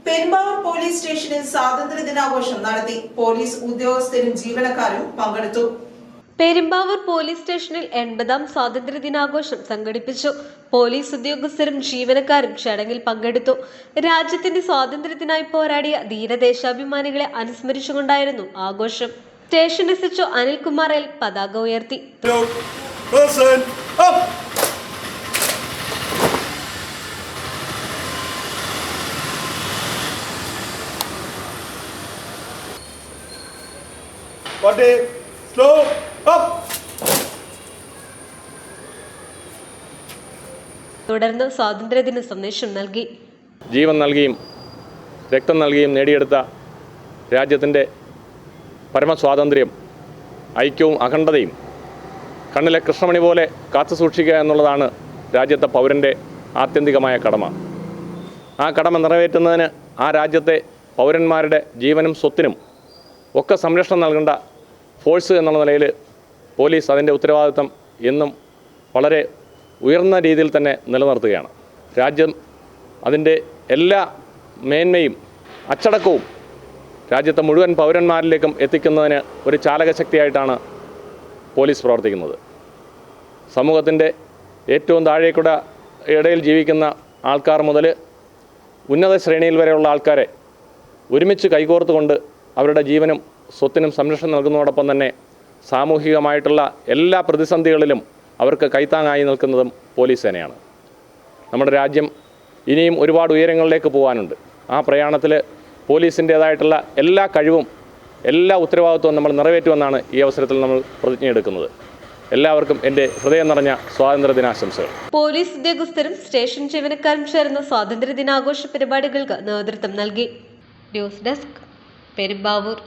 Perumbavoor police സ്റ്റേഷനിൽ സ്വാതന്ത്ര്യ ദിനാഘോഷം നടത്തി. പോലീസ് ഉദ്യോഗസ്ഥരും ജീവനക്കാരും പങ്കെടുത്തു. പെരുമ്പാവൂർ പോലീസ് സ്റ്റേഷനിൽ 80ാം സ്വാതന്ത്ര്യ ദിനാഘോഷം സംഘടിപ്പിച്ചു. പോലീസ് ഉദ്യോഗസ്ഥരും ജീവനക്കാരും ചടങ്ങിൽ പങ്കെടുത്തു. രാജ്യത്തിന്റെ സ്വാതന്ത്ര്യത്തിനായി പോരാടിയ ധീരദേശാഭിമാനികളെ അനുസ്മരിച്ചുകൊണ്ടായിരുന്നു ആഘോഷം. സ്റ്റേഷൻ എസ്എച്ച്ഒ അനിൽകുമാർ എൽ പതാക ഉയർത്തി. തുടർന്ന് സ്വാതന്ത്ര്യദിന സന്ദേശം നൽകി. ജീവൻ നൽകിയും രക്തം നൽകിയും നേടിയെടുത്ത രാജ്യത്തിൻ്റെ പരമസ്വാതന്ത്ര്യം, ഐക്യവും അഖണ്ഡതയും കണ്ണിലെ കൃഷ്ണമണി പോലെ കാത്തുസൂക്ഷിക്കുക എന്നുള്ളതാണ് രാജ്യത്തെ പൗരൻ്റെ ആത്യന്തികമായ കടമ. ആ കടമ നിറവേറ്റുന്നതിന് ആ രാജ്യത്തെ പൗരന്മാരുടെ ജീവനും സ്വത്തിനും ഒക്കെ സംരക്ഷണം നൽകേണ്ട ഫോഴ്സ് എന്നുള്ള നിലയിൽ പോലീസ് അതിൻ്റെ ഉത്തരവാദിത്വം എന്നും വളരെ ഉയർന്ന രീതിയിൽ തന്നെ നിലനിർത്തുകയാണ്. രാജ്യം അതിൻ്റെ എല്ലാ മേന്മയും അച്ചടക്കവും രാജ്യത്തെ മുഴുവൻ പൗരന്മാരിലേക്കും എത്തിക്കുന്നതിന് ഒരു ചാലകശക്തിയായിട്ടാണ് പോലീസ് പ്രവർത്തിക്കുന്നത്. സമൂഹത്തിൻ്റെ ഏറ്റവും താഴേക്കുള്ള ഇടയിൽ ജീവിക്കുന്ന ആൾക്കാർ മുതൽ ഉന്നത ശ്രേണിയിൽ വരെയുള്ള ആൾക്കാരെ ഒരുമിച്ച് കൈകോർത്തുകൊണ്ട് അവരുടെ ജീവനും സ്വത്തിനും സംരക്ഷണം നൽകുന്നതോടൊപ്പം തന്നെ സാമൂഹികമായിട്ടുള്ള എല്ലാ പ്രതിസന്ധികളിലും അവർക്ക് കൈത്താങ്ങായി നിൽക്കുന്നതും പോലീസ് സേനയാണ്. നമ്മുടെ രാജ്യം ഇനിയും ഒരുപാട് ഉയരങ്ങളിലേക്ക് പോകാനുണ്ട്. ആ പ്രയാണത്തിൽ പോലീസിൻ്റേതായിട്ടുള്ള എല്ലാ കഴിവും എല്ലാ ഉത്തരവാദിത്വവും നമ്മൾ നിറവേറ്റുമെന്നാണ് ഈ അവസരത്തിൽ നമ്മൾ പ്രതിജ്ഞയെടുക്കുന്നത്. എല്ലാവർക്കും എൻ്റെ ഹൃദയം നിറഞ്ഞ സ്വാതന്ത്ര്യ ദിനാശംസകൾ. പോലീസ് ഉദ്യോഗസ്ഥരും സ്റ്റേഷൻ ജീവനക്കാരും ചേർന്ന സ്വാതന്ത്ര്യ ദിനാഘോഷ പരിപാടികൾക്ക് നേതൃത്വം നൽകി. News desk, Perumbavoor.